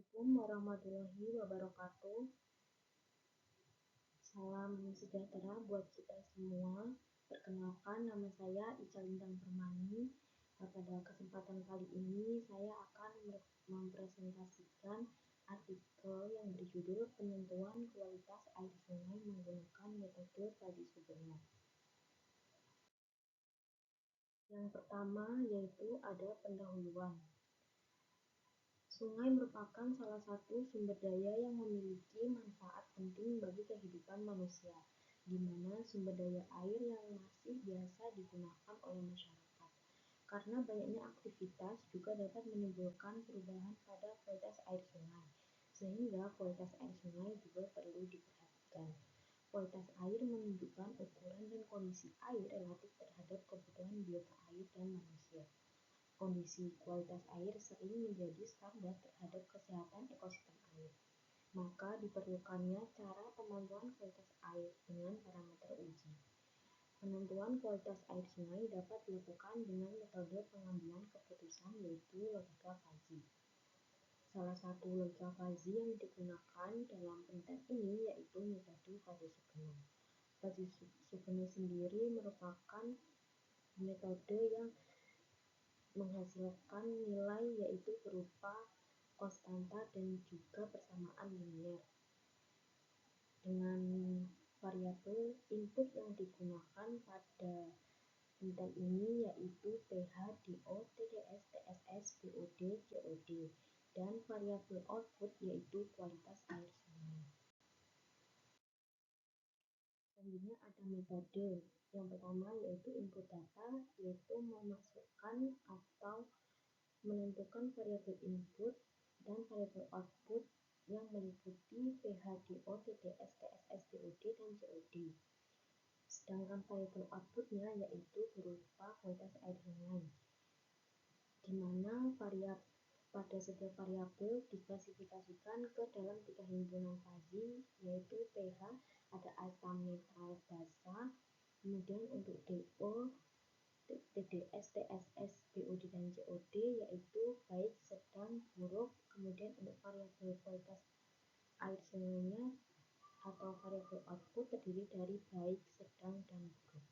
Assalamualaikum warahmatullahi wabarakatuh. Salam sejahtera buat kita semua. Perkenalkan, nama saya Ica Lintang Permani. Pada kesempatan kali ini saya akan mempresentasikan artikel yang berjudul Penentuan Kualitas Air Sungai Menggunakan Metode Fadi Sugeno. Yang pertama yaitu ada pendahuluan. Sungai merupakan salah satu sumber daya yang memiliki manfaat penting bagi kehidupan manusia, di mana sumber daya air yang masih biasa digunakan oleh masyarakat. Karena banyaknya aktivitas juga dapat menimbulkan perubahan pada kualitas air sungai, sehingga kualitas air sungai juga perlu diperhatikan. Kualitas air menunjukkan ukuran dan kondisi air relatif terhadap kebutuhan biota air dan manusia. Kondisi kualitas air sering menjadi standar terhadap kesehatan ekosistem air. Maka diperlukannya cara pemantauan kualitas air dengan parameter uji. Penentuan kualitas air sungai dapat dilakukan dengan metode pengambilan keputusan yaitu logika Fuzzy. Salah satu logika Fuzzy yang digunakan dalam penelitian ini yaitu metode Fuzzy Sugeno. Fuzzy Sugeno sendiri merupakan metode yang menghasilkan nilai yaitu berupa konstanta dan juga persamaan linier. Dengan variabel input yang digunakan pada penelitian ini yaitu pH, DO, TDS, TSS, BOD, COD, dan variabel output yaitu kualitas air sungai. Selanjutnya ada metode. Yang pertama yaitu input data, yaitu memasukkan atau menentukan variabel input dan variabel output yang meliputi pH, DO, TDS, TSS, BOD, dan COD. Sedangkan variabel outputnya yaitu berupa kualitas air sungai, di mana pada setiap variabel diklasifikasikan ke dalam 3 himpunan Fuzzy, yaitu pH, ada asam netral basa, kemudian untuk DO, TDS, TSS, BOD, dan COD yaitu baik, sedang, buruk. Kemudian untuk variabel kualitas air sungainya atau variabel output terdiri dari baik, sedang, dan buruk.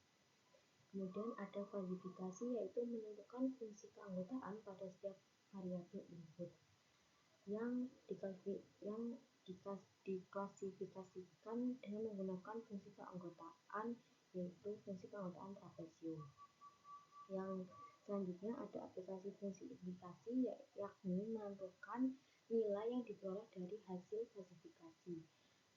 Kemudian ada kualifikasi yaitu menentukan fungsi keanggotaan pada setiap variabel input yang diklasifikasikan dengan menggunakan fungsi keanggotaan yaitu fungsi keanggotaan trapesium. Yang selanjutnya ada aplikasi fungsi implikasi yakni menentukan nilai yang diperoleh dari hasil fasifikasi.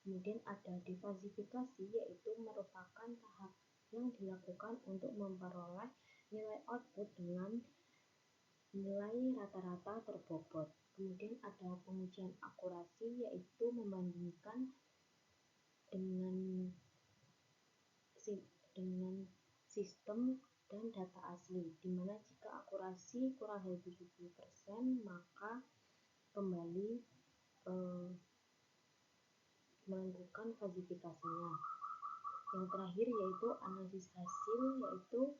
Kemudian ada defasifikasi yaitu merupakan tahap yang dilakukan untuk memperoleh nilai output dengan nilai rata-rata terbobot. Kemudian ada pengujian akurasi yaitu membandingkan dengan sistem dan data asli, di mana jika akurasi kurang dari 70% maka kembali menentukan falsifikasinya. Yang terakhir yaitu analisis hasil, yaitu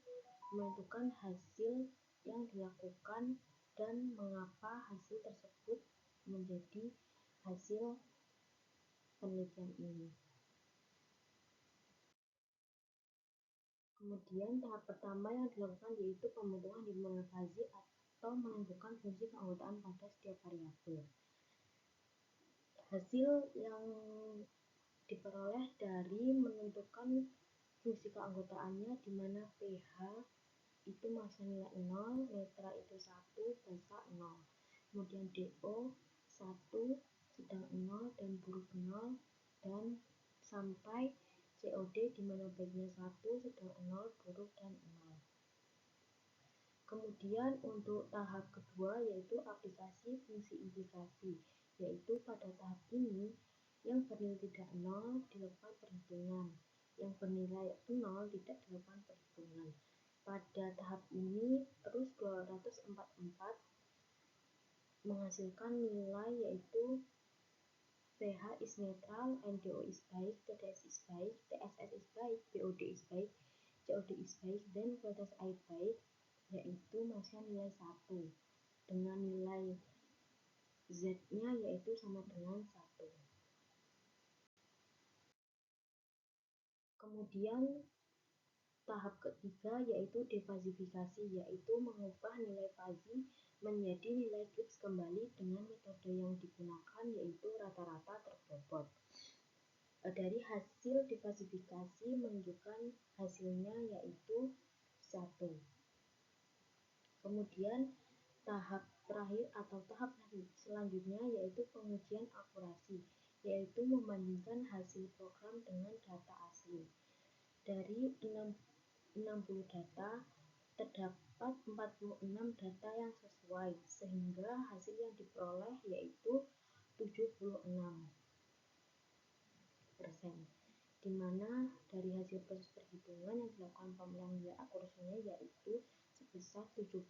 menentukan hasil yang dilakukan dan mengapa hasil tersebut menjadi hasil penelitian ini. Kemudian tahap pertama yang dilakukan yaitu pembentukan himpunan Fuzzy atau menentukan fungsi keanggotaan pada setiap variabel. Hasil yang diperoleh dari menentukan fungsi keanggotaannya di mana pH itu masih nilai 0, netral itu 1, basa 0. Kemudian DO 1, sedang 0, dan buruk 0, dan sampai COD di mana baiknya 1, sedang 0, buruk, dan 0. Kemudian untuk tahap kedua yaitu aplikasi fungsi implikasi, yaitu pada tahap ini yang bernilai tidak 0 dilakukan perhitungan, yang bernilai 0 tidak dilakukan perhitungan. Pada tahap ini terus 244 menghasilkan nilai yaitu pH is neutral, NDO is baik, TDS is baik, TSS is baik, BOD is baik, COD is baik, dan kualitas air baik yaitu masih nilai 1 dengan nilai Z-nya yaitu sama dengan 1. Kemudian tahap ketiga yaitu defasifikasi, yaitu mengubah nilai fuzzy menjadi nilai Gibbs kembali dengan metode yang digunakan yaitu rata-rata terbobot. Dari hasil defasifikasi menunjukkan hasilnya yaitu 1. Kemudian tahap terakhir atau tahap selanjutnya yaitu pengujian akurasi, yaitu membandingkan hasil program dengan data asli. Dari 60 data, terdapat 46 data yang sesuai, sehingga hasil yang diperoleh yaitu 76%, di mana dari hasil proses perhitungan yang dilakukan pemilihan nilai akurasinya yaitu sebesar 76%.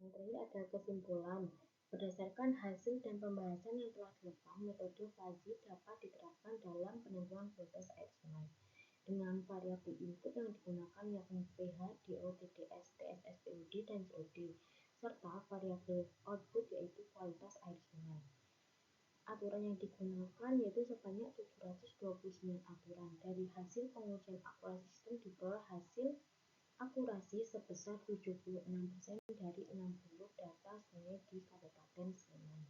Yang terakhir ada kesimpulan. Berdasarkan hasil dan pembahasan yang telah dilakukan, metode fuzzy dapat diterapkan dalam penentuan kualitas air sungai dengan variabel input yang digunakan yakni pH, DO, TDS, TSS, PUD, dan COD, serta variabel output yaitu kualitas air sungai. Aturan yang digunakan yaitu sebanyak 729 aturan. Dari hasil pengujian akurasi sistem diperoleh hasil akurasi sebesar 76% dari 60 data sungai di Kabupaten Sleman.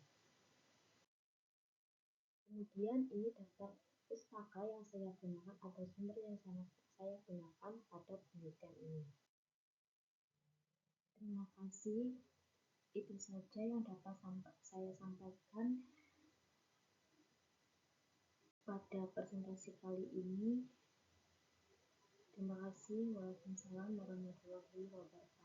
Kemudian ini daftar pustaka yang saya gunakan atau sumber yang saya gunakan pada penelitian ini. Terima kasih. Itu saja yang dapat saya sampaikan pada presentasi kali ini. Terima kasih. Waalaikumsalam warahmatullahi wabarakatuh.